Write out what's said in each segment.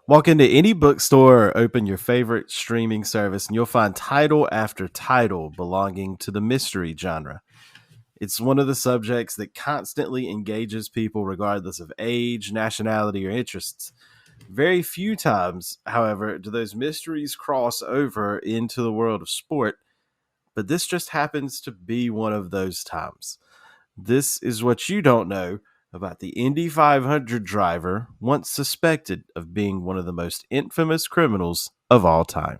Walk into any bookstore or open your favorite streaming service, and you'll find title after title belonging to the mystery genre. It's one of the subjects that constantly engages people regardless of age, nationality, or interests. Very few times, however, do those mysteries cross over into the world of sport, but this just happens to be one of those times. This is what you don't know about the Indy 500 driver once suspected of being one of the most infamous criminals of all time.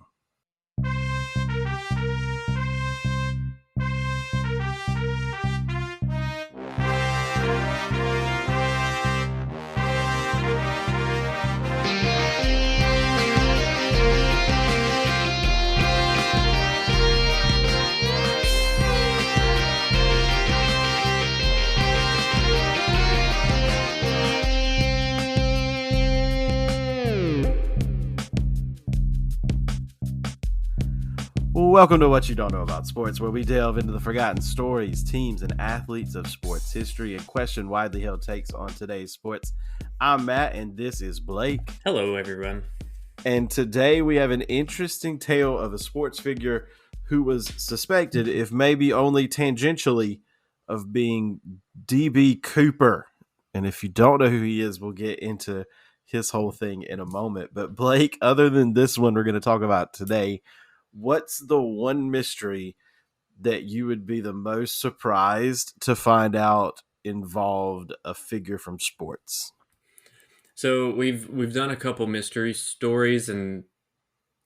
Welcome to What You Don't Know About Sports, where we delve into the forgotten stories, teams, and athletes of sports history and question widely held takes on today's sports. I'm Matt, and this is Blake. Hello, everyone. And today we have an interesting tale of a sports figure who was suspected, if maybe only tangentially, of being DB Cooper. And if you don't know who he is, we'll get into his whole thing in a moment. But Blake, other than this one we're going to talk about today, what's the one mystery that you would be the most surprised to find out involved a figure from sports? So we've done a couple mystery stories, and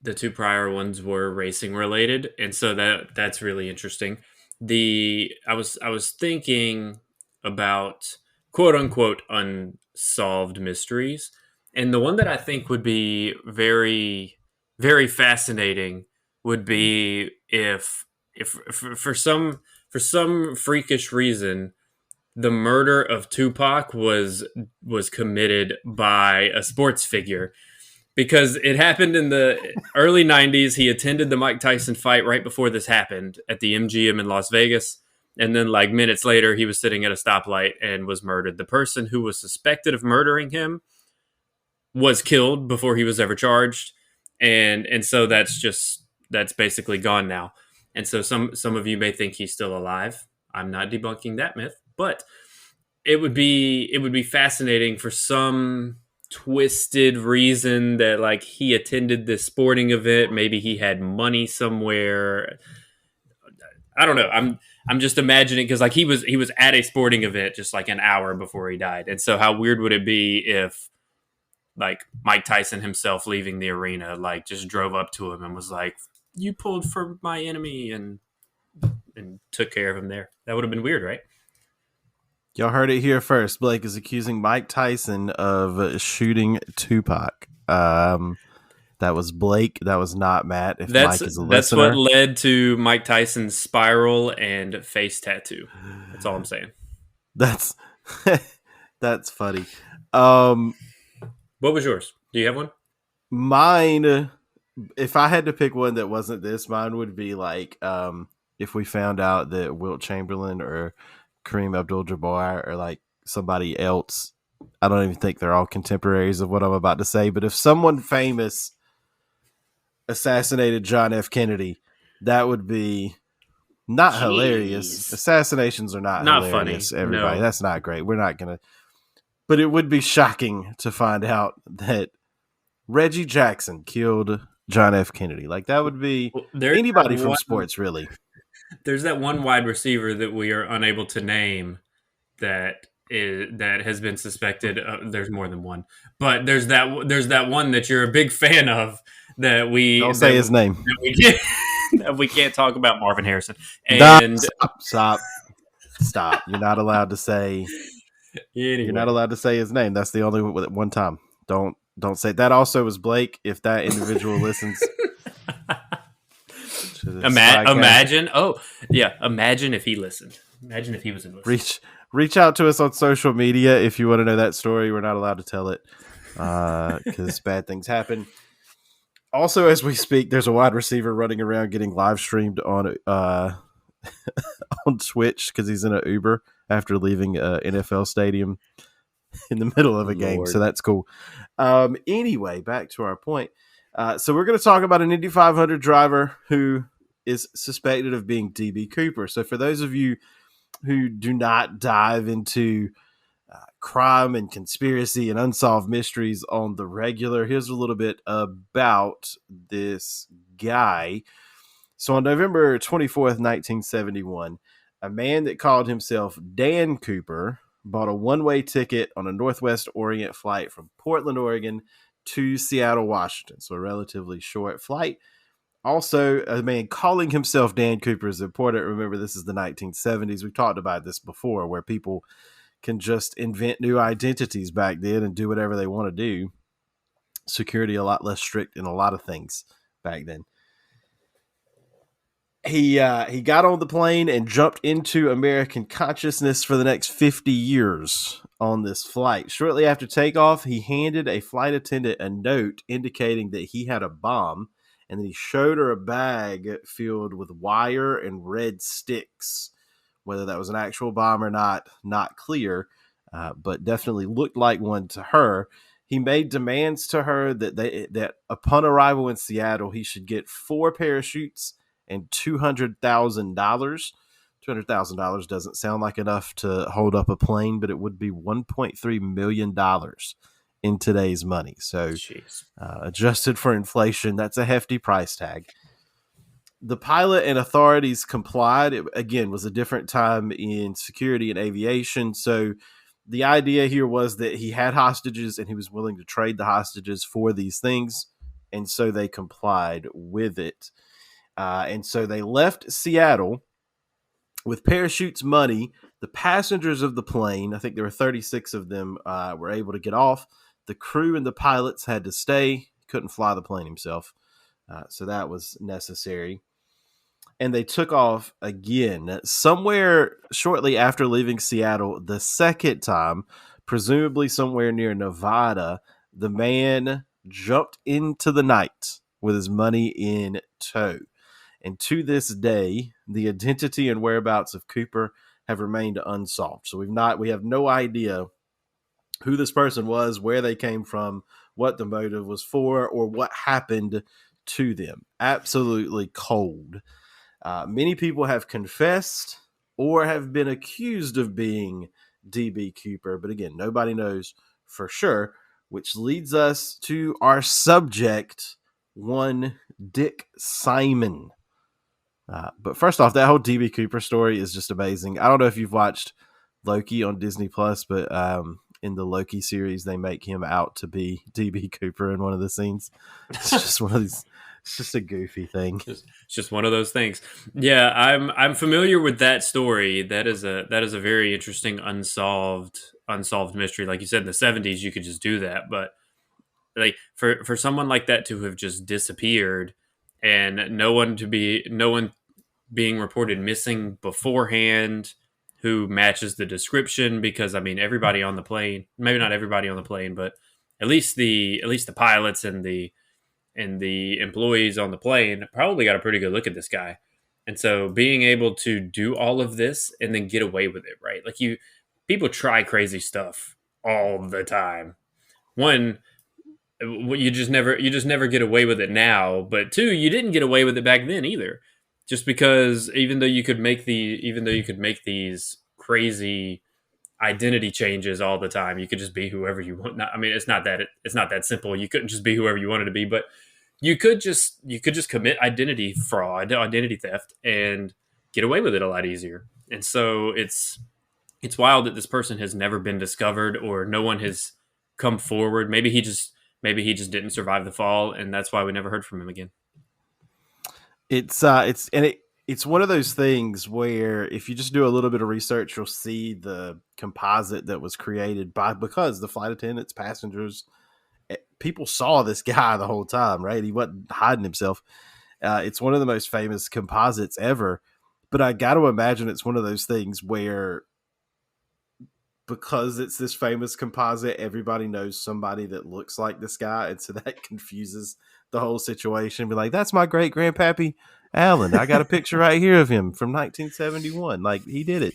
the two prior ones were racing related, and so that's really interesting. I was thinking about quote unquote unsolved mysteries, and the one that I think would be very very fascinating would be if for some freakish reason the murder of Tupac was committed by a sports figure, because it happened in the early 90s. He attended the Mike Tyson fight right before this happened at the MGM in Las Vegas, and then like minutes later he was sitting at a stoplight and was murdered. The person who was suspected of murdering him was killed before he was ever charged, and so that's basically gone now. And so some of you may think he's still alive. I'm not debunking that myth, but it would be fascinating for some twisted reason that like he attended this sporting event. Maybe he had money somewhere. I don't know. I'm just imagining, because like he was at a sporting event just like an hour before he died. And so how weird would it be if like Mike Tyson himself leaving the arena like just drove up to him and was like, "You pulled for my enemy," and took care of him there. That would have been weird, right? Y'all heard it here first. Blake is accusing Mike Tyson of shooting Tupac. That was Blake. That was not Matt. If That's Mike is a that's listener, what led to Mike Tyson's spiral and face tattoo. That's all I'm saying. that's that's funny. Um, What was yours? Do you have one? Mine, if I had to pick one that wasn't this, mine would be like if we found out that Wilt Chamberlain or Kareem Abdul-Jabbar or like somebody else. I don't even think they're all contemporaries of what I'm about to say, but if someone famous assassinated John F. Kennedy, that would be not hilarious. Jeez. Assassinations are not hilarious, funny. everybody. No. That's not great. We're not going to. But it would be shocking to find out that Reggie Jackson killed John F. Kennedy. Like, that would be anybody from sports, really. There's that one wide receiver that we are unable to name that has been suspected. There's more than one, but there's that one that you're a big fan of that we don't say his name. That we can't talk about, Marvin Harrison. And stop. You're not allowed to say. Anyway. You're not allowed to say his name. That's the only one time. Don't say that. Also was Blake. If that individual listens. Imagine. Oh, yeah. Imagine if he listened. Imagine if he was in. Reach out to us on social media if you want to know that story. We're not allowed to tell it because bad things happen. Also, as we speak, there's a wide receiver running around getting live streamed on on Twitch because he's in an Uber after leaving an NFL stadium. in the middle of a game. So Lord. that's cool. Anyway, back to our point. So we're going to talk about an Indy 500 driver who is suspected of being DB Cooper. So for those of you who do not dive into crime and conspiracy and unsolved mysteries on the regular, here's a little bit about this guy. So on November 24th, 1971, a man that called himself Dan Cooper bought a one-way ticket on a Northwest Orient flight from Portland, Oregon to Seattle, Washington. So a relatively short flight. Also, a man calling himself Dan Cooper is important. Remember, this is the 1970s. We've talked about this before, where people can just invent new identities back then and do whatever they want to do. Security a lot less strict in a lot of things back then. He got on the plane and jumped into American consciousness for the next 50 years on this flight. Shortly after takeoff, he handed a flight attendant a note indicating that he had a bomb, and then he showed her a bag filled with wire and red sticks. Whether that was an actual bomb or not clear, but definitely looked like one to her. He made demands to her that upon arrival in Seattle, he should get 4 parachutes and $200,000. $200,000 doesn't sound like enough to hold up a plane, but it would be $1.3 million in today's money. So adjusted for inflation, that's a hefty price tag. The pilot and authorities complied. It, again, was a different time in security and aviation. So the idea here was that he had hostages and he was willing to trade the hostages for these things. And so they complied with it. And so they left Seattle with parachutes, money. The passengers of the plane, I think there were 36 of them, were able to get off. The crew and the pilots had to stay. He couldn't fly the plane himself. So that was necessary. And they took off again. Somewhere shortly after leaving Seattle, the second time, presumably somewhere near Nevada, the man jumped into the night with his money in tow. And to this day, the identity and whereabouts of Cooper have remained unsolved. So we have no idea who this person was, where they came from, what the motive was for, or what happened to them. Absolutely cold. Many people have confessed or have been accused of being DB Cooper, but again, nobody knows for sure, which leads us to our subject, one Dick Simon. But first off, that whole DB Cooper story is just amazing. I don't know if you've watched Loki on Disney Plus, but in the Loki series, they make him out to be DB Cooper in one of the scenes. It's just one of these. It's just a goofy thing. It's just one of those things. Yeah, I'm familiar with that story. That is a very interesting unsolved mystery. Like you said, in the 70s, you could just do that, but like for someone like that to have just disappeared and no one being reported missing beforehand who matches the description, because I mean everybody on the plane, maybe not everybody on the plane, but at least the pilots and the employees on the plane probably got a pretty good look at this guy. And so being able to do all of this and then get away with it, right? Like people try crazy stuff all the time. One, you just never get away with it now, but two, you didn't get away with it back then either. Just because even though you could make these crazy identity changes all the time, you could just be whoever you want. I mean, it's not that simple. You couldn't just be whoever you wanted to be, but you could just commit identity fraud, identity theft, and get away with it a lot easier. And so it's wild that this person has never been discovered, or no one has come forward. Maybe he just didn't survive the fall, and that's why we never heard from him again. It's one of those things where if you just do a little bit of research, you'll see the composite that was created because the flight attendants, passengers, people saw this guy the whole time, right? He wasn't hiding himself. It's one of the most famous composites ever, but I got to imagine it's one of those things where because it's this famous composite, everybody knows somebody that looks like this guy, and so that confuses the whole situation. Be like, that's my great grandpappy Alan. I got a picture right here of him from 1971. Like, he did it.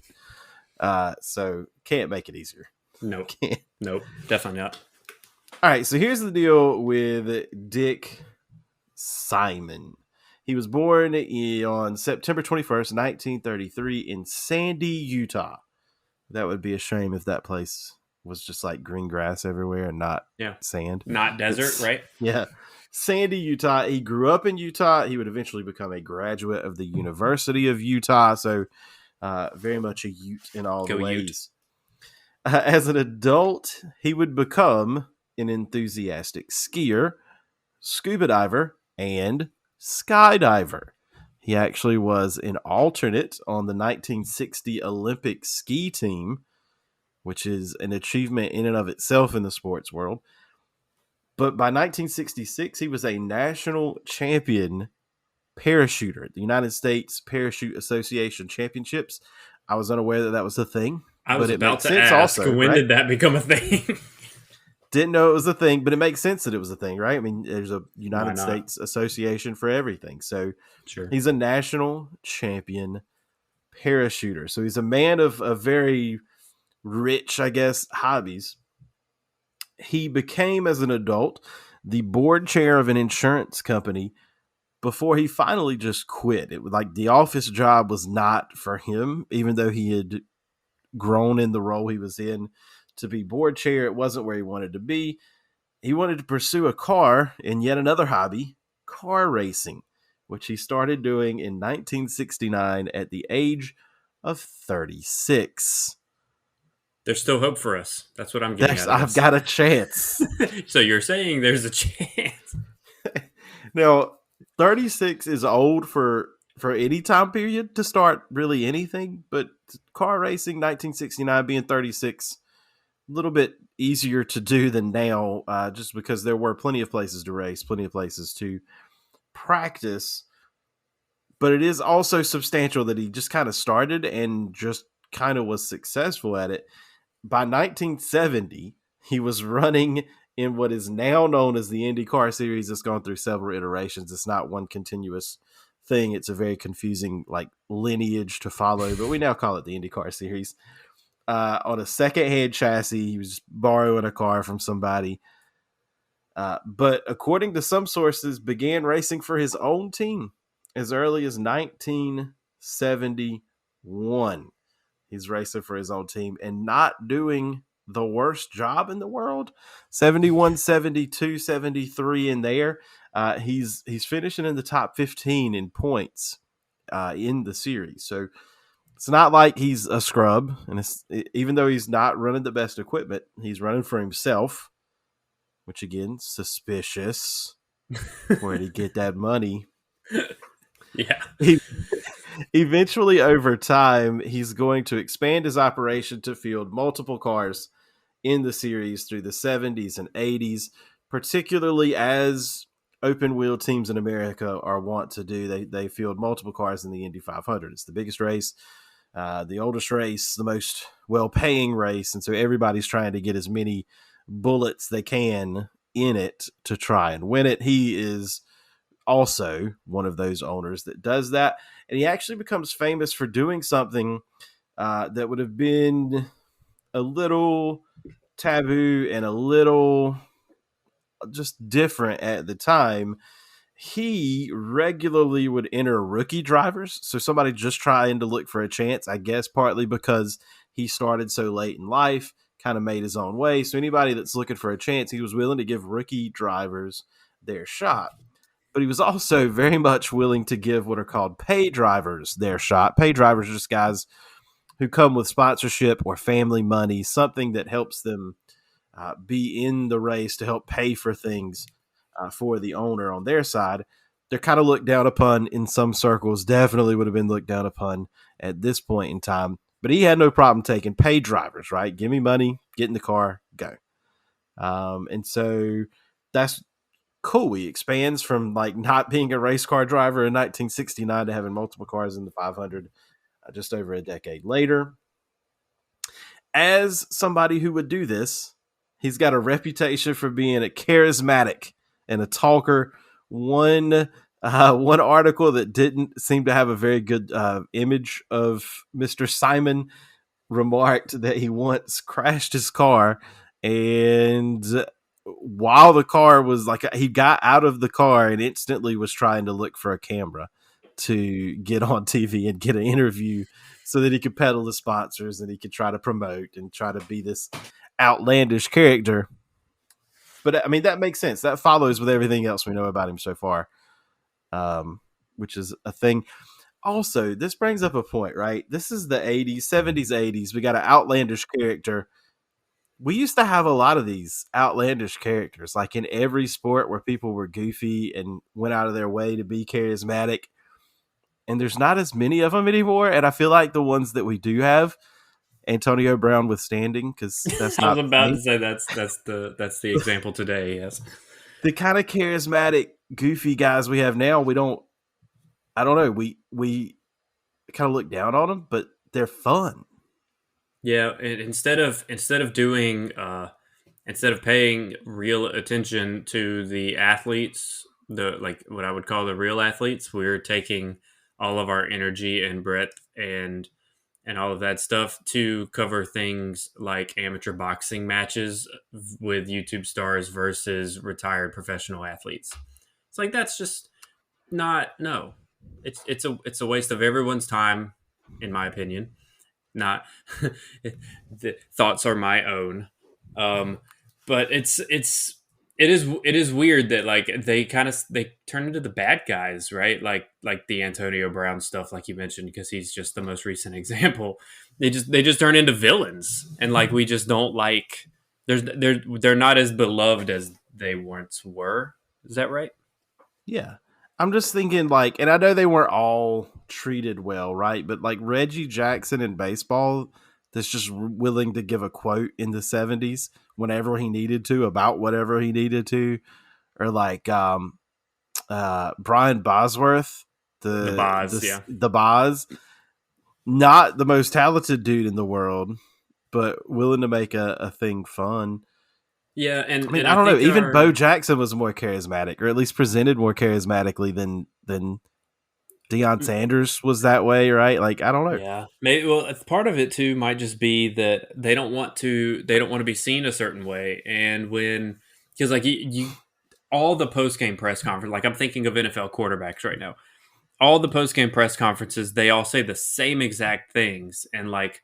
So can't make it easier. Nope. Nope. Definitely not. All right, so here's the deal with Dick Simon. He was born on September 21st, 1933 in Sandy, Utah. That would be a shame if that place was just like green grass everywhere and not Yeah. sand. Not desert, right? Yeah. Sandy, Utah. He grew up in Utah. He would eventually become a graduate of the University of Utah. So very much a Ute in all the Go Ute. ways. As an adult, he would become an enthusiastic skier, scuba diver, and skydiver. He actually was an alternate on the 1960 Olympic ski team, which is an achievement in and of itself in the sports world. But by 1966, he was a national champion parachuter at the United States Parachute Association Championships. I was unaware that that was a thing, I was but it about makes to sense ask, also, when right? did that become a thing? Didn't know it was a thing, but it makes sense that it was a thing, right? I mean, there's a Why United not? States Association for everything. So Sure. he's a national champion parachuter. So he's a man of very rich, I guess, hobbies. He became, as an adult, the board chair of an insurance company before he finally just quit. It was like the office job was not for him, even though he had grown in the role he was in to be board chair. It wasn't where he wanted to be. He wanted to pursue a car and yet another hobby, car racing, which he started doing in 1969 at the age of 36. There's still hope for us. That's what I'm getting out of I've this. got a chance. So you're saying there's a chance? Now, 36 is old for any time period to start really anything, but car racing, 1969 being 36, a little bit easier to do than now, just because there were plenty of places to race, plenty of places to practice. But it is also substantial that he just kind of started and just kind of was successful at it. By 1970, he was running in what is now known as the Indycar series. It's gone through several iterations. It's not one continuous thing. It's a very confusing like lineage to follow, but we now call it the Indycar series. On a secondhand chassis, he was borrowing a car from somebody. But according to some sources, began racing for his own team as early as 1971. He's racing for his own team and not doing the worst job in the world. 71, 72, 73 in there. He's finishing in the top 15 in points in the series. So it's not like he's a scrub. And even though he's not running the best equipment, he's running for himself, which again, suspicious. Where'd he get that money? Yeah. Eventually, over time, he's going to expand his operation to field multiple cars in the series through the 70s and 80s, particularly as open wheel teams in America are wont to do. They field multiple cars in the Indy 500. It's the biggest race, the oldest race, the most well-paying race, and so everybody's trying to get as many bullets they can in it to try and win it. He is also one of those owners that does that, and he actually becomes famous for doing something that would have been a little taboo and a little just different at the time. He regularly would enter rookie drivers, so somebody just trying to look for a chance, I guess partly because he started so late in life, kind of made his own way. So anybody that's looking for a chance, he was willing to give rookie drivers their shot. But he was also very much willing to give what are called pay drivers their shot. Pay drivers are just guys who come with sponsorship or family money, something that helps them be in the race to help pay for things for the owner on their side. They're kind of looked down upon in some circles, definitely would have been looked down upon at this point in time. But he had no problem taking paid drivers, right? Give me money, get in the car, go. And so that's cool. He expands from like not being a race car driver in 1969 to having multiple cars in the 500 just over a decade later. As somebody who would do this, he's got a reputation for being a charismatic and a talker. One article that didn't seem to have a very good image of Mr. Simon remarked that he once crashed his car, and while the car was like, he got out of the car and instantly was trying to look for a camera to get on TV and get an interview so that he could peddle the sponsors and he could try to promote and try to be this outlandish character. But I mean, that makes sense. That follows with everything else we know about him so far, which is a thing. Also, this brings up a point, right? This is the 80s, 70s, 80s. We got an outlandish character. We used to have a lot of these outlandish characters, like in every sport where people were goofy and went out of their way to be charismatic. And there's not as many of them anymore. And I feel like the ones that we do have, Antonio Brown withstanding, because that's I was not about me. to say that's the example today. Yes. The kind of charismatic, goofy guys we have now, we don't. I don't know. We kind of look down on them, but they're fun. Yeah, and instead of paying real attention to the athletes, the like what I would call the real athletes, we're taking all of our energy and breadth and all of that stuff to cover things like amateur boxing matches with YouTube stars versus retired professional athletes. It's like that's just not no. It's a waste of everyone's time, in my opinion. Not the thoughts are my own, um, but it is weird that like they turn into the bad guys, right? Like the Antonio Brown stuff, like you mentioned, because he's just the most recent example. They just turn into villains, and like we just don't like. They're not as beloved as they once were. Is that right? Yeah. I'm just thinking, like, and I know they weren't all treated well, right? But like Reggie Jackson in baseball, that's just willing to give a quote in the 70s whenever he needed to about whatever he needed to, or like Brian Bosworth, The Boz, yeah. the Boz, not the most talented dude in the world, but willing to make a thing fun. Yeah, I mean, and I I don't know. think Even Bo our Jackson was more charismatic, or at least presented more charismatically than Deion Sanders was that way, right? Like, I don't know. Yeah, maybe. Well, part of it too might just be that they don't want to be seen a certain way, and when because like you all the post game press conference, like I'm thinking of NFL quarterbacks right now, all the post game press conferences, they all say the same exact things, and like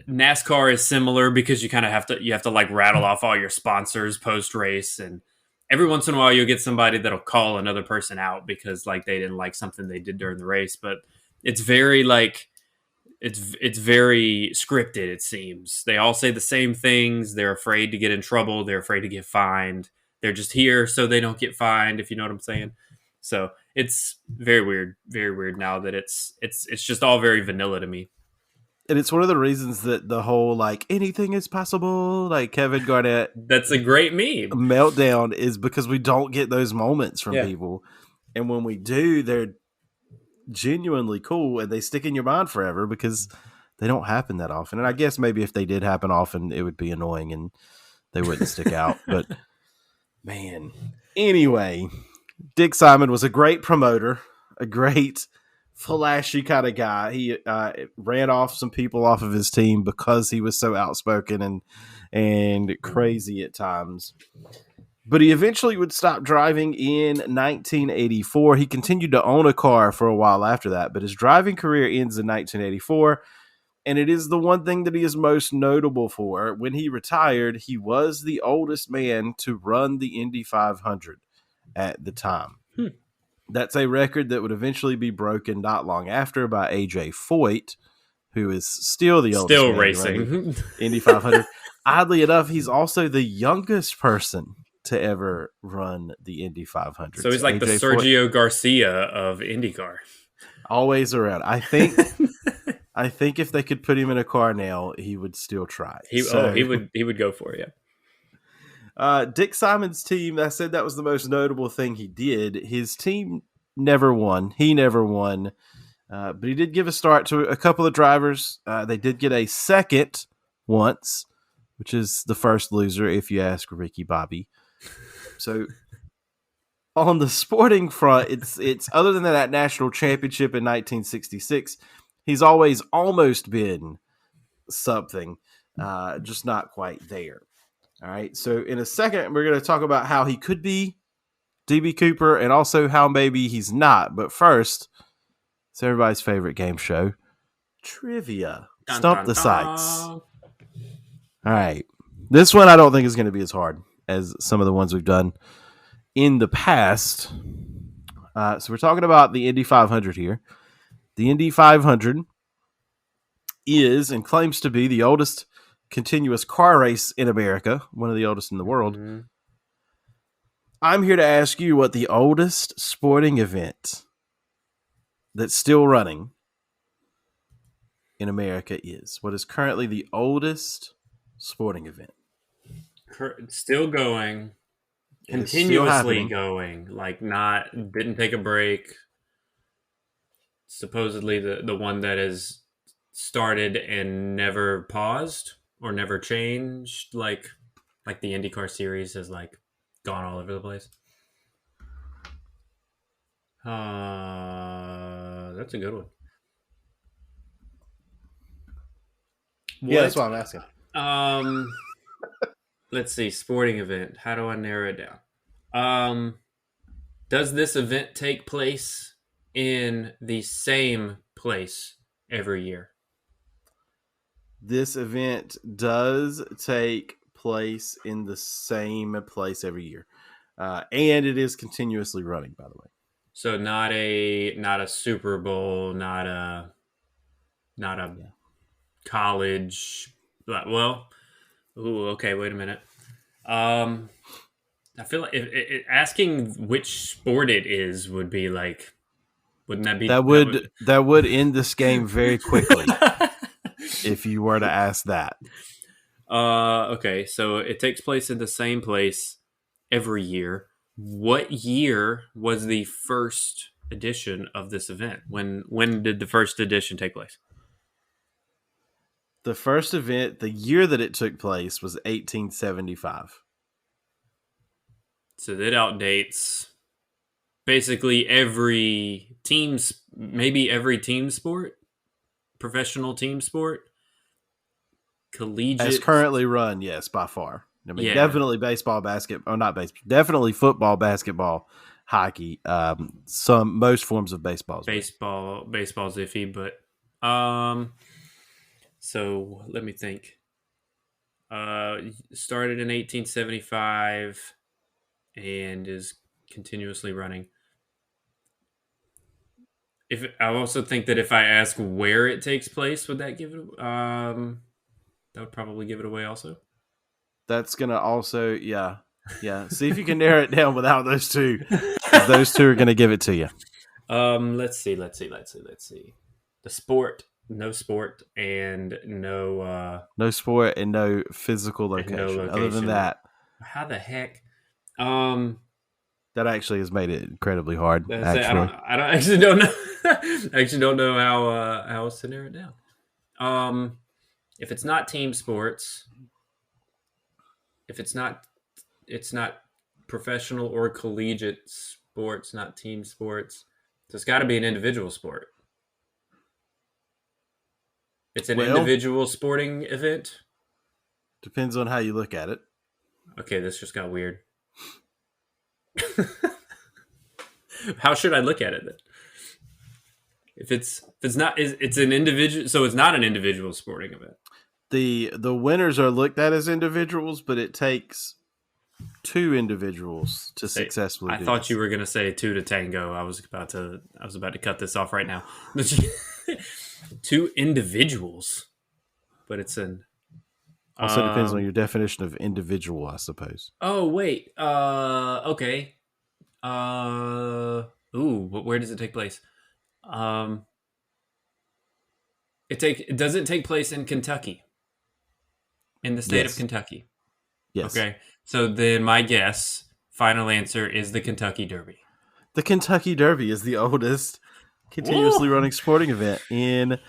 NASCAR is similar because you have to like rattle off all your sponsors post race, and every once in a while you'll get somebody that'll call another person out because like they didn't like something they did during the race, but it's very like it's very scripted. It seems they all say the same things. They're afraid to get in trouble. They're afraid to get fined. They're just here so they don't get fined. If you know what I'm saying. So it's very weird now that it's just all very vanilla to me. And it's one of the reasons that the whole like anything is possible, like Kevin Garnett That's a great meme. meltdown is because we don't get those moments from Yeah. people. And when we do, they're genuinely cool and they stick in your mind forever because they don't happen that often. And I guess maybe if they did happen often, it would be annoying and they wouldn't stick out. But man, anyway, Dick Simon was a great promoter, a great flashy kind of guy. He ran off some people off of his team because he was so outspoken and crazy at times. But he eventually would stop driving in 1984. He continued to own a car for a while after that, but his driving career ends in 1984. And it is the one thing that he is most notable for. When he retired, he was the oldest man to run the Indy 500 at the time. Hmm. That's a record that would eventually be broken not long after by AJ Foyt, who is still the oldest Still man running racing. Indy 500. Oddly enough, he's also the youngest person to ever run the Indy 500. So he's like the AJ Foyt, Sergio Garcia of IndyCar. always around. I think if they could put him in a car now, he would still try. He would go for it. Yeah. Dick Simon's team, I said that was the most notable thing he did. His team never won. He never won. But he did give a start to a couple of drivers. They did get a second once, which is the first loser if you ask Ricky Bobby. So on the sporting front, it's other than that national championship in 1966, he's always almost been something, just not quite there. All right. So in a second, we're going to talk about how he could be DB Cooper and also how maybe he's not. But first, it's everybody's favorite game show, trivia. Dun, Stump dun, the sites. dun. All right. This one I don't think is going to be as hard as some of the ones we've done in the past. So we're talking about the Indy 500 here. The Indy 500 is and claims to be the oldest continuous car race in America, one of the oldest in the world. Mm-hmm. I'm here to ask you what the oldest sporting event that's still running in America is. What is currently the oldest sporting event? Still going, continuously going, like didn't take a break. Supposedly the one that is started and never paused or never changed, like the IndyCar series has like gone all over the place. That's a good one. Yeah, that's what I'm asking. Let's see, sporting event. How do I narrow it down? Does this event take place in the same place every year? This event does take place in the same place every year. And it is continuously running, by the way. So not a Super Bowl, not a college. Well, okay. Wait a minute. I feel like asking which sport it is would be like, wouldn't that be that would end this game very quickly if you were to ask that. Okay, so it takes place in the same place every year. What year was the first edition of this event? When did the first edition take place? The first event, the year that it took place, was 1875. So that outdates basically every team's, maybe every team sport, professional team sport, collegiate. As currently run, yes, by far. I mean, Yeah. definitely baseball, basketball, not baseball, definitely football, basketball, hockey, most forms of baseball. Baseball's iffy, but so let me think. Started in 1875 and is continuously running. If I also think that if I ask where it takes place, would that give it? That would probably give it away. Also, that's gonna also, yeah. See if you can narrow it down without those two. Those two are gonna give it to you. Let's see. The sport, no sport, and no sport and no physical location. No location. Other than that, how the heck? That actually has made it incredibly hard. Actually, I actually don't know. I actually don't know how else to narrow it down. If it's not team sports, if it's not professional or collegiate sports, not team sports, so it's got to be an individual sport. It's an individual sporting event. Depends on how you look at it. Okay, this just got weird. How should I look at it then? If it's not, it's an individual, so it's not an individual sporting event. The winners are looked at as individuals, but it takes two individuals to successfully. I thought you were going to say two to tango. I was about to cut this off right now. Two individuals, but it's an. Also depends on your definition of individual, I suppose. Oh wait. Okay. Where does it take place? Does it take place in Kentucky? In the state of Kentucky? Yes. Okay. So then my guess, final answer, is the Kentucky Derby. The Kentucky Derby is the oldest continuously running sporting event in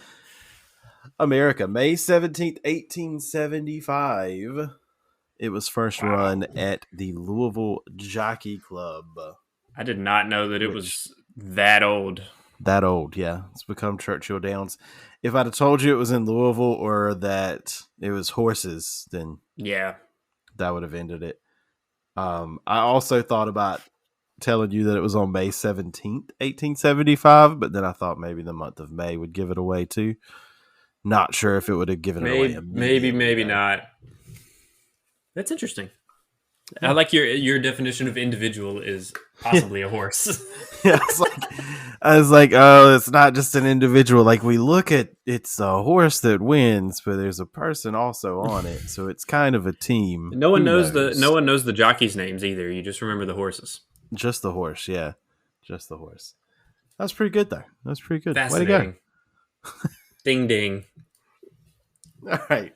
America. May 17th, 1875. It was first run at the Louisville Jockey Club. I did not know that it was that old. That old, yeah. It's become Churchill Downs. If I'd have told you it was in Louisville or that it was horses, then Yeah, that would have ended it. I also thought about telling you that it was on May 17th, 1875, but then I thought maybe the month of May would give it away too. Not sure if it would have given it away immediately, maybe though. not. That's interesting. I Yeah. like your definition of individual is possibly a horse. Yeah, I was like, oh, it's not just an individual. Like we look at it's a horse that wins, but there's a person also on it, so it's kind of a team. Who No knows? one knows the jockeys' names either. You just remember the horses. Just the horse, yeah, just the horse. That's pretty good though. That's pretty good. Way to go! Fascinating. Ding ding. All right.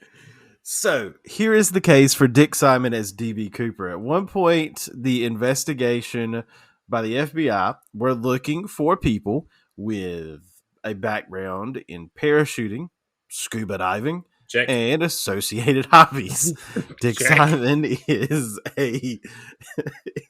So here is the case for Dick Simon as DB Cooper. At one point, the investigation by the FBI were looking for people with a background in parachuting, scuba diving, Check. and associated hobbies. Dick Check. Simon is a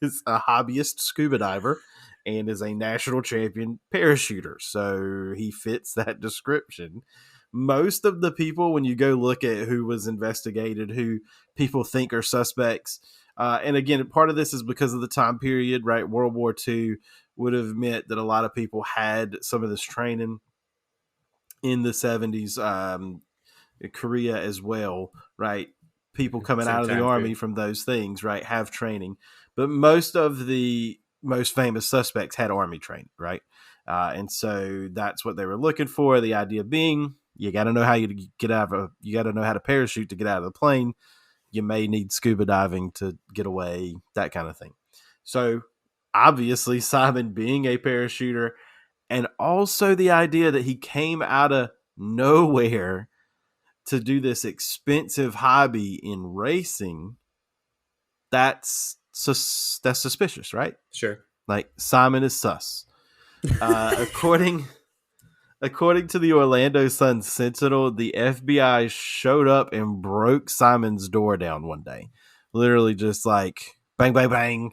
is a hobbyist scuba diver and is a national champion parachuter. So he fits that description. Most of the people, when you go look at who was investigated, who people think are suspects, and again, part of this is because of the time period, right? World War II would have meant that a lot of people had some of this training in the 70s, Korea as well, right? People coming Same out of the time army period. from those things, right, have training. But most of the most famous suspects had army training, right? And so that's what they were looking for. The idea being, you got to know how you get out of you got to know how to parachute to get out of the plane. You may need scuba diving to get away, that kind of thing. So obviously, Simon being a parachuter, and also the idea that he came out of nowhere to do this expensive hobby in racing, that's suspicious, right? Sure. Like Simon is sus. According to the Orlando Sun Sentinel, the FBI showed up and broke Simon's door down one day. Literally just like bang bang bang,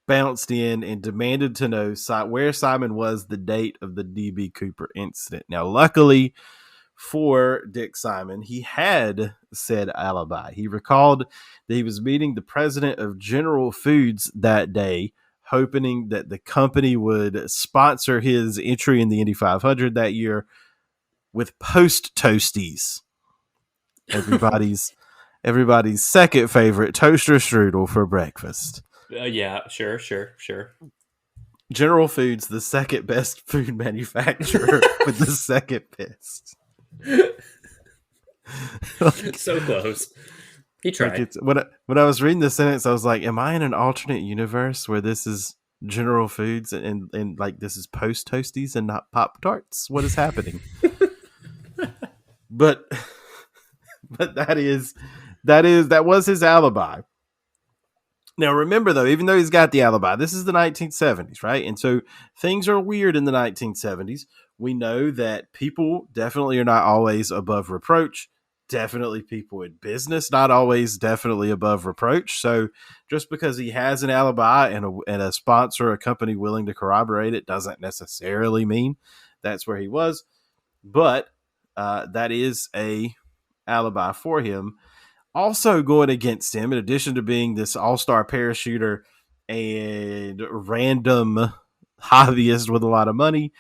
bounced in and demanded to know where Simon was the date of the DB Cooper incident. Now, luckily for Dick Simon, he had said alibi. He recalled that he was meeting the president of General Foods that day, hoping that the company would sponsor his entry in the Indy 500 that year with post toasties. Everybody's everybody's second favorite toaster strudel for breakfast. Yeah, sure, sure, sure. General Foods, the second best food manufacturer, with the second best. like, So close. He like tried. it's when I was reading the sentence, I was like, "Am I in an alternate universe where this is General Foods and like this is post toasties and not Pop Tarts? What is happening?" But but that was his alibi. Now, remember, though, even though he's got the alibi, this is the 1970s, right? And so things are weird in the 1970s. We know that people definitely are not always above reproach. Definitely people in business, not always definitely above reproach. So just because he has an alibi and a sponsor, a company willing to corroborate it, doesn't necessarily mean that's where he was. But that is a alibi for him. Also going against him, in addition to being this all-star parachuter and random hobbyist with a lot of money,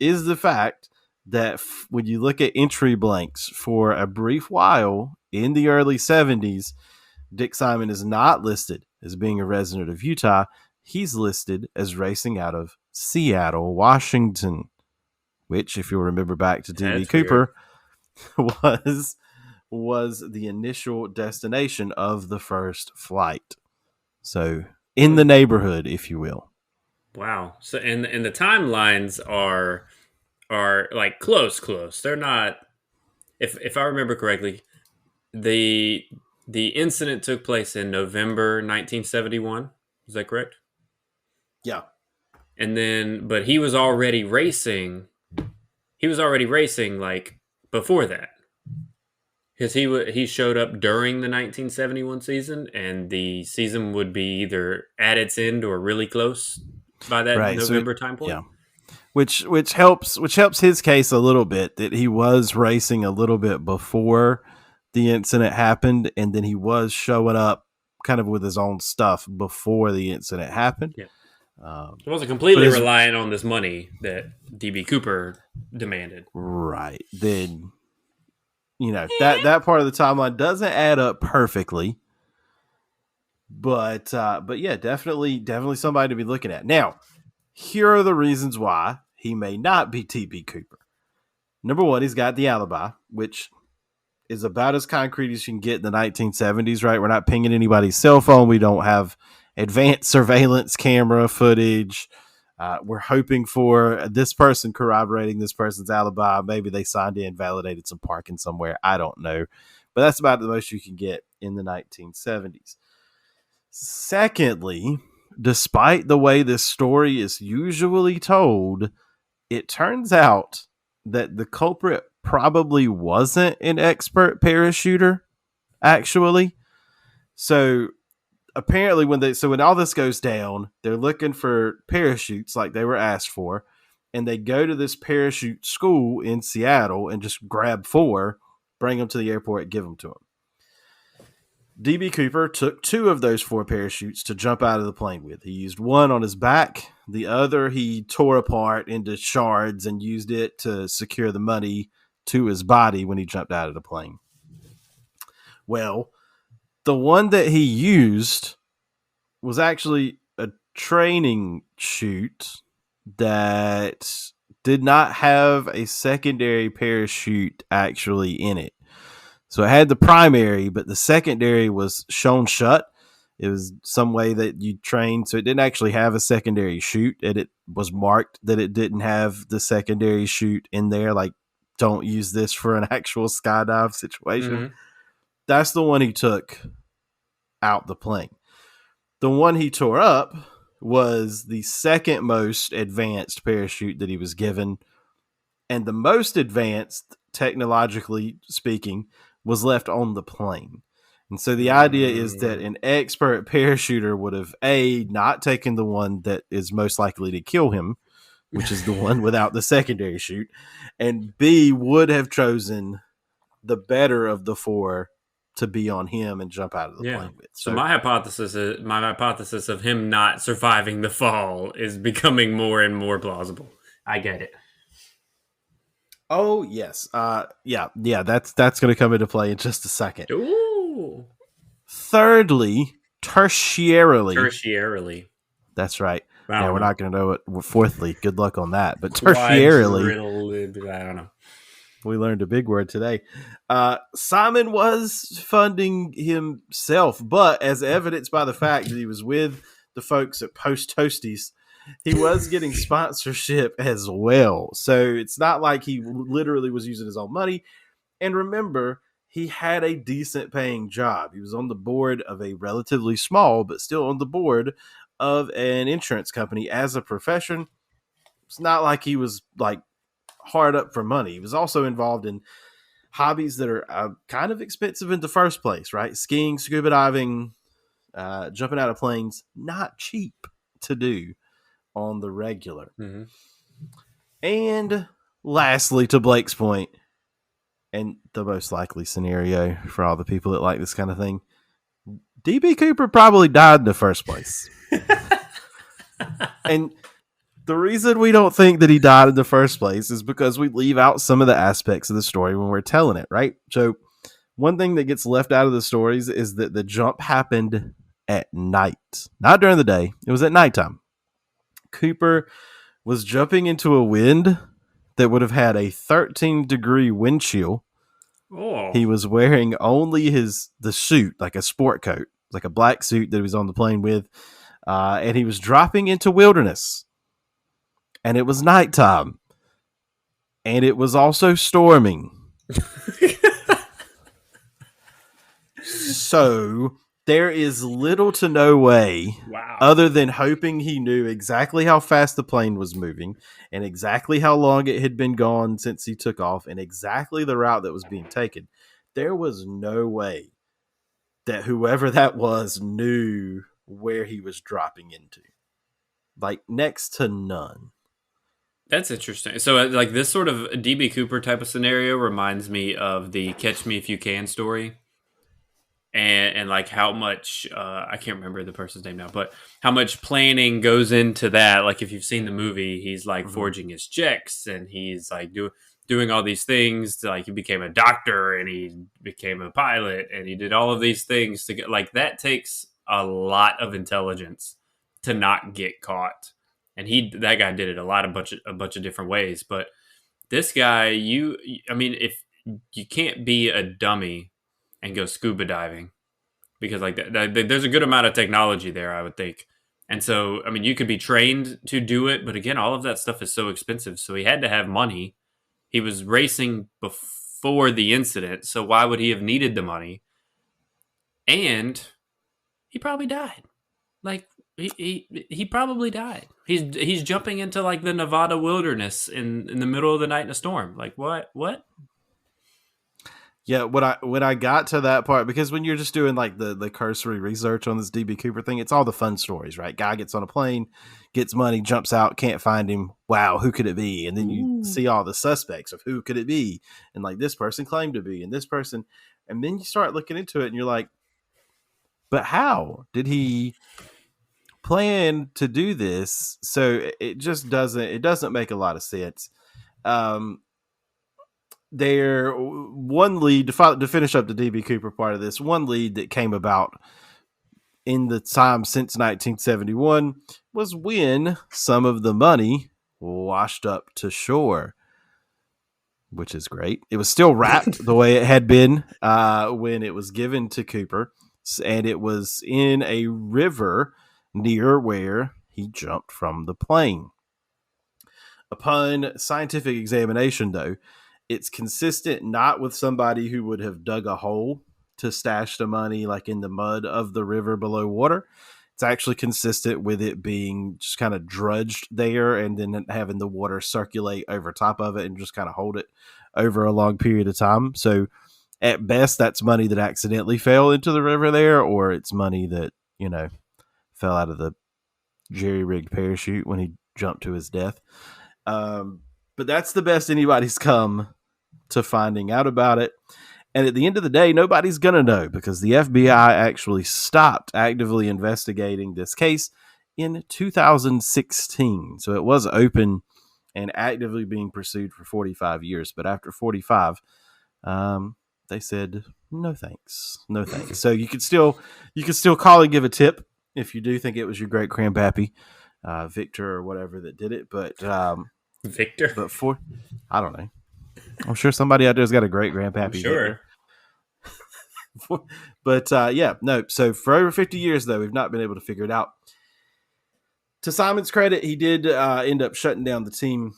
is the fact that when you look at entry blanks for a brief while in the early 70s, Dick Simon is not listed as being a resident of Utah. He's listed as racing out of Seattle, Washington, which, if you'll remember back to DB That's weird. Cooper, was the initial destination of the first flight. So in Hmm. the neighborhood, if you will. Wow. So and the timelines are like close. They're not if I remember correctly, the the incident took place in November 1971. Is that correct? Yeah. And then but he was already racing. He was already racing like before that. Because he showed up during the 1971 season, and the season would be either at its end or really close by that Right. So November time point. yeah. which helps his case a little bit, that he was racing a little bit before the incident happened, and then he was showing up kind of with his own stuff before the incident happened. Yeah. Um, He wasn't but completely his reliant on this money that DB Cooper demanded. right then, that part of the timeline doesn't add up perfectly, but yeah, definitely somebody to be looking at. Now, here are the reasons why he may not be DB Cooper. Number one, he's got the alibi, which is about as concrete as you can get in the 1970s, right? We're not pinging anybody's cell phone. We don't have advanced surveillance camera footage. We're hoping for this person corroborating this person's alibi. Maybe they signed in, validated some parking somewhere. I don't know. But that's about the most you can get in the 1970s. Secondly, despite the way this story is usually told, it turns out that the culprit probably wasn't an expert parachuter, actually. So apparently when all this goes down, they're looking for parachutes like they were asked for, and they go to this parachute school in Seattle and just grab 4, bring them to the airport, give them to them. DB Cooper took 2 of those 4 parachutes to jump out of the plane with. He used one on his back. The other he tore apart into shards and used it to secure the money to his body when he jumped out of the plane. Well, the one that he used was actually a training chute that did not have a secondary parachute actually in it. So it had the primary, but the secondary was shown shut. It was some way that you trained, so it didn't actually have a secondary chute, and it was marked that it didn't have the secondary chute in there, like, don't use this for an actual skydive situation. Mm-hmm. That's the one he took out the plane. The one he tore up was the second most advanced parachute that he was given, and the most advanced, technologically speaking, was left on the plane. And so the idea is that an expert parachuter would have not taken the one that is most likely to kill him, which is the one without the secondary chute, and B, would have chosen the better of the 4 to be on him and jump out of the plane with. So my hypothesis of him not surviving the fall is becoming more and more plausible. I get it. Oh yes, yeah. That's going to come into play in just a second. Ooh. Thirdly, tertiarily. That's right. Yeah, we're not going to know it. Fourthly, good luck on that. But tertiarily, I don't know. We learned a big word today. Simon was funding himself, but as evidenced by the fact that he was with the folks at Post Toasties, he was getting sponsorship as well. So it's not like he literally was using his own money. And remember, he had a decent paying job. He was on the board of a relatively small, but still on the board of an insurance company as a profession. It's not like he was like hard up for money. He was also involved in hobbies that are kind of expensive in the first place, right? Skiing, scuba diving, jumping out of planes, not cheap to do on the regular. Mm-hmm. And lastly, to Blake's point, and the most likely scenario for all the people that like this kind of thing, DB Cooper probably died in the first place. And the reason we don't think that he died in the first place is because we leave out some of the aspects of the story when we're telling it, right? So one thing that gets left out of the stories is that the jump happened at night, not during the day. It was at nighttime. Cooper was jumping into a wind that would have had a 13-degree wind chill. Oh. He was wearing only the suit, like a sport coat, like a black suit that he was on the plane with, and he was dropping into wilderness. And it was nighttime. And it was also storming. So there is little to no way, other than hoping he knew exactly how fast the plane was moving and exactly how long it had been gone since he took off and exactly the route that was being taken. There was no way that whoever that was knew where he was dropping into. Like, next to none. That's interesting. So, like this sort of DB Cooper type of scenario reminds me of the "Catch Me If You Can" story, and like how much I can't remember the person's name now, but how much planning goes into that. Like if you've seen the movie, he's like Hmm. forging his checks, and he's like doing all these things. Like he became a doctor, and he became a pilot, and he did all of these things to get like that takes a lot of intelligence to not get caught. And that guy did it a bunch of different ways, but this guy, I mean, if you can't be a dummy and go scuba diving because like there's a good amount of technology there, I would think. And so, I mean, you could be trained to do it, but again, all of that stuff is so expensive. So he had to have money. He was racing before the incident, so why would he have needed the money? And he probably died. Like he probably died. He's jumping into like the Nevada wilderness in the middle of the night in a storm. Like what? Yeah, when I got to that part, because when you're just doing like the cursory research on this DB Cooper thing, it's all the fun stories, right? Guy gets on a plane, gets money, jumps out, can't find him. Wow, who could it be? And then you Ooh. see all the suspects of who could it be, and like this person claimed to be, and this person, and then you start looking into it, and you're like, but how did he plan to do this? So it just doesn't make a lot of sense. Um, there one lead to finish up the DB Cooper part of this, one lead that came about in the time since 1971 was when some of the money washed up to shore, which is great. It was still wrapped the way it had been when it was given to Cooper, and it was in a river near where he jumped from the plane. Upon scientific examination, though, it's consistent not with somebody who would have dug a hole to stash the money like in the mud of the river below water. It's actually consistent with it being just kind of drudged there and then having the water circulate over top of it and just kind of hold it over a long period of time. So at best, that's money that accidentally fell into the river there, or it's money that, fell out of the jerry rigged parachute when he jumped to his death. Um, but that's the best anybody's come to finding out about it. And at the end of the day, nobody's going to know because the FBI actually stopped actively investigating this case in 2016. So it was open and actively being pursued for 45 years. But after 45, they said, no thanks. No thanks. So you could still call and give a tip if you do think it was your great grandpappy, Victor or whatever that did it. Victor? But I don't know. I'm sure somebody out there's got a great I'm grandpappy Victor. sure. But yeah, no. So for over 50 years, though, we've not been able to figure it out. To Simon's credit, he did end up shutting down the team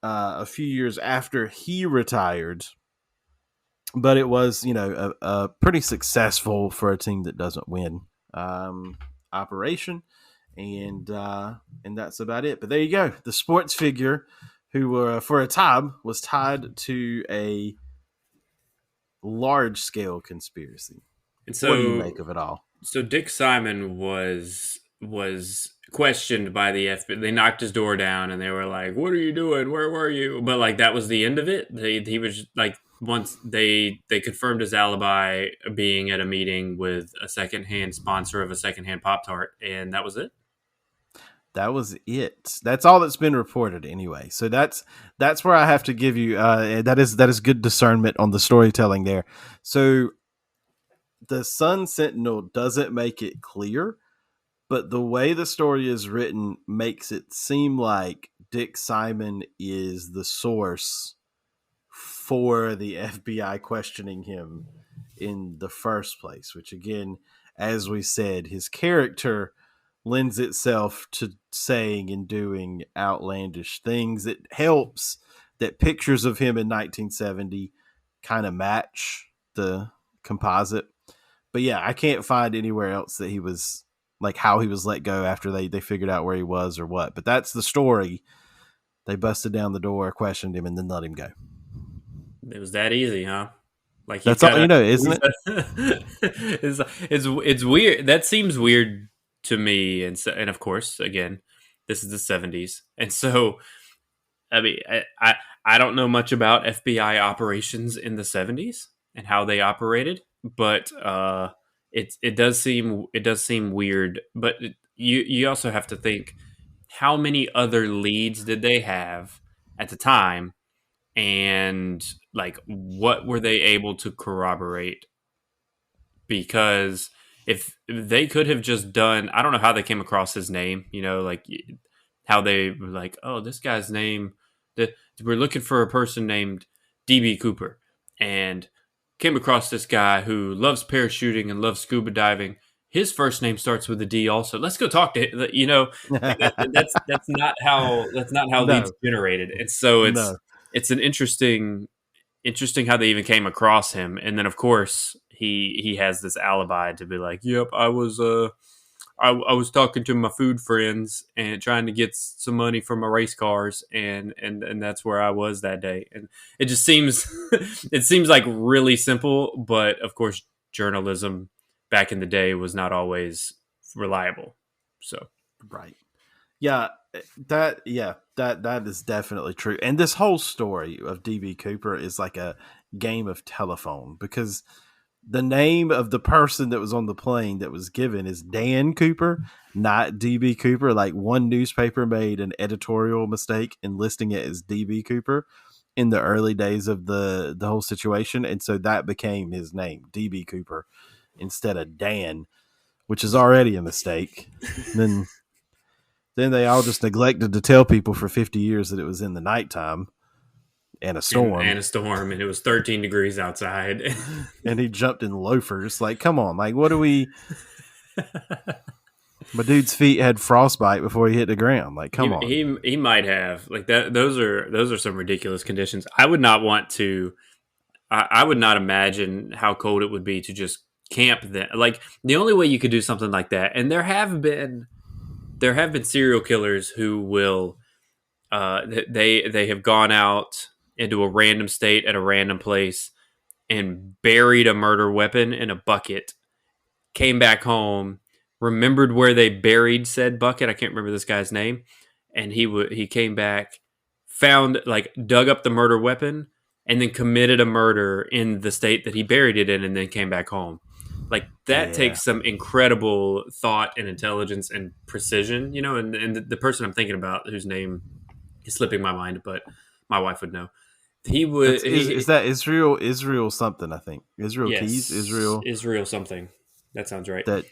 a few years after he retired. But it was, a pretty successful for a team that doesn't win operation, and that's about it. But there you go, the sports figure who, for a time, was tied to a large scale conspiracy. And What do you make of it all? so Dick Simon was questioned by the FBI. They knocked his door down and they were like, "What are you doing? Where were you?" But like that was the end of it. He was like once they confirmed his alibi being at a meeting with a secondhand sponsor of a secondhand Pop Tart, and that was it. That was it. That's all that's been reported anyway. So that's where I have to give you that is good discernment on the storytelling there. So the Sun Sentinel doesn't make it clear, but the way the story is written makes it seem like Dick Simon is the source for the FBI questioning him in the first place, which again, as we said, his character lends itself to saying and doing outlandish things. It helps that pictures of him in 1970 kind of match the composite. But yeah, I can't find anywhere else that he was like how he was let go after they figured out where he was or what. But that's the story. They busted down the door, questioned him, and then let him go. It was that easy, huh? Like he's That's all got you a. know, isn't He's it? it's weird. That seems weird to me, and of course, again, this is the '70s, and so I mean, I don't know much about FBI operations in the 70s and how they operated, but it does seem weird. But you also have to think, how many other leads did they have at the time, and like what were they able to corroborate? Because if they could have just done, I don't know how they came across his name, like how they were like, oh, this guy's name, that we're looking for a person named DB Cooper, and came across this guy who loves parachuting and loves scuba diving. His first name starts with a D also. Let's go talk to him. Like that's not how leads No, generated. And so no. it's an interesting how they even came across him. And then of course he has this alibi to be like, yep, I was talking to my food friends and trying to get some money from my race cars, and that's where I was that day. And it just seems it seems like really simple, but of course journalism back in the day was not always reliable. So Right. Yeah, that is definitely true. And this whole story of DB Cooper is like a game of telephone, because the name of the person that was on the plane that was given is Dan Cooper, not DB Cooper. Like, one newspaper made an editorial mistake in listing it as DB Cooper in the early days of the whole situation, and so that became his name, DB Cooper, instead of Dan, which is already a mistake. Then they all just neglected to tell people for 50 years that it was in the nighttime and a storm. and a storm, and it was 13 degrees outside. And he jumped in loafers. Like, come on, like, what do we? My dude's feet had frostbite before he hit the ground. Like, come on. He might have like that. Those are some ridiculous conditions. I would not want to. I would not imagine how cold it would be to just camp there. Like, the only way you could do something like that, and there have been serial killers who will they have gone out into a random state at a random place and buried a murder weapon in a bucket, came back home, remembered where they buried said bucket. I can't remember this guy's name, and he came back, found, like, dug up the murder weapon, and then committed a murder in the state that he buried it in, and then came back home. Like, that Yeah. takes some incredible thought and intelligence and precision, and the person I'm thinking about, whose name is slipping my mind, but my wife would know. He would Is he that Israel something, I think. Israel Keys, Yes, Israel Israel something. That sounds right. that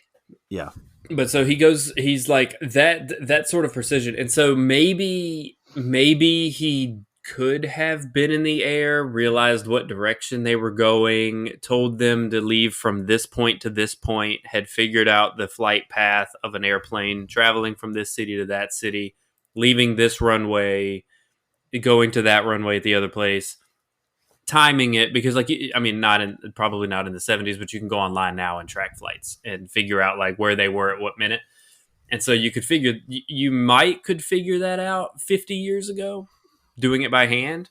yeah. But so he's like that sort of precision. And so maybe he could have been in the air, realized what direction they were going, told them to leave from this point to this point, had figured out the flight path of an airplane traveling from this city to that city, leaving this runway, going to that runway at the other place, timing it, because, like, I mean, probably not in the 70s, but you can go online now and track flights and figure out like where they were at what minute. And so you could figure that out 50 years ago doing it by hand.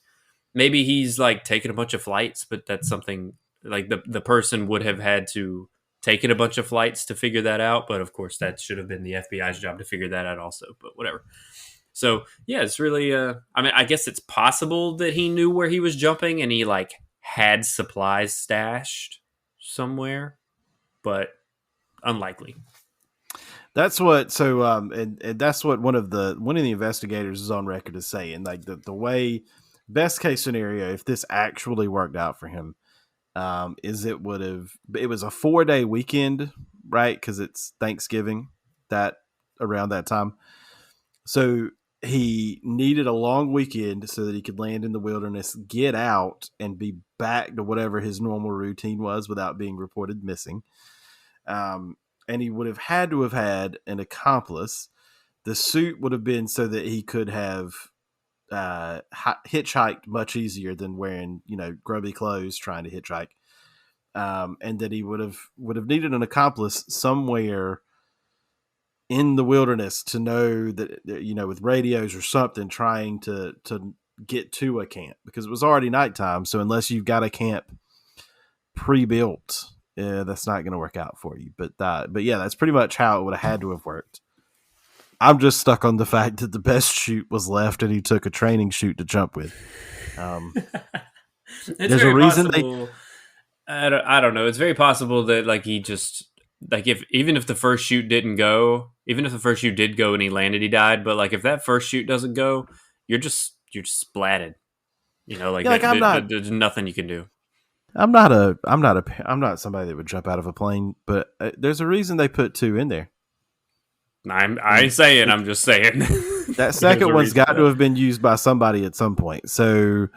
Maybe he's like taking a bunch of flights, but that's something like the person would have had to taken a bunch of flights to figure that out. But of course, that should have been the FBI's job to figure that out also. But whatever. So yeah, it's really. I mean, I guess it's possible that he knew where he was jumping and he like had supplies stashed somewhere, but unlikely. That's what and that's what one of the investigators is on record as saying. Like, the way, best case scenario, if this actually worked out for him, is it was a 4-day weekend, right? Because it's Thanksgiving that around that time. So he needed a long weekend so that he could land in the wilderness, get out, and be back to whatever his normal routine was without being reported missing. And he would have had to have had an accomplice. The suit would have been so that he could have hitchhiked much easier than wearing, grubby clothes trying to hitchhike. And that he would have needed an accomplice somewhere in the wilderness to know that, with radios or something, trying to get to a camp, because it was already nighttime. So unless you've got a camp pre-built, that's not going to work out for you. But yeah, that's pretty much how it would have had to have worked. I'm just stuck on the fact that the best chute was left and he took a training chute to jump with. It's There's a very reason they. possible. I don't know. It's very possible that like he just like if even if the first shoot didn't go, even if the first shoot did go and he landed, he died. But like if that first shoot doesn't go, you're just splatted. You know, like Yeah, like there's nothing you can do. I'm not somebody that would jump out of a plane, but there's a reason they put two in there. I ain't saying. I'm just saying. That second one's got to have been used by somebody at some point, so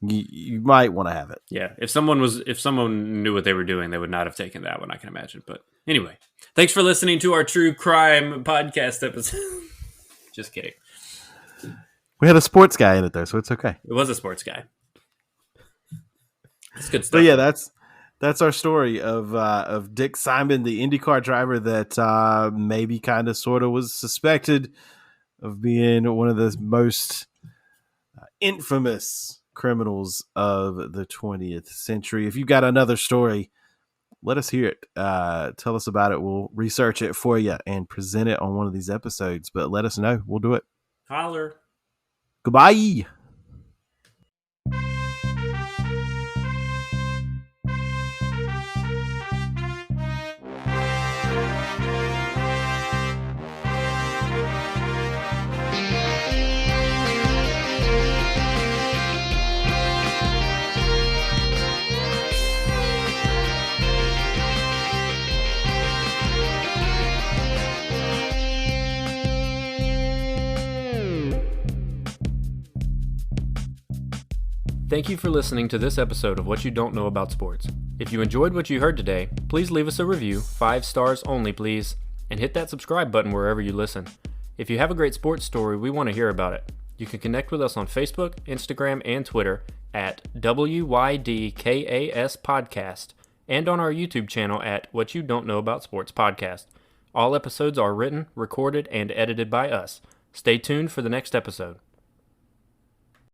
you might want to have it. Yeah, if someone knew what they were doing, they would not have taken that one. I can imagine. But anyway, thanks for listening to our true crime podcast episode. Just kidding. We had a sports guy in it though, so it's okay. It was a sports guy. It's good stuff. But yeah, that's our story of Dick Simon, the IndyCar driver that maybe kind of sort of was suspected of being one of the most infamous criminals of the 20th century. If you've got another story, let us hear it. Tell us about it. We'll research it for you and present it on one of these episodes. But let us know. We'll do it. Holler. Goodbye. Thank you for listening to this episode of What You Don't Know About Sports. If you enjoyed what you heard today, please leave us a review, 5 stars only please, and hit that subscribe button wherever you listen. If you have a great sports story, we want to hear about it. You can connect with us on Facebook, Instagram, and Twitter at WYDKAS Podcast, and on our YouTube channel at What You Don't Know About Sports Podcast. All episodes are written, recorded, and edited by us. Stay tuned for the next episode.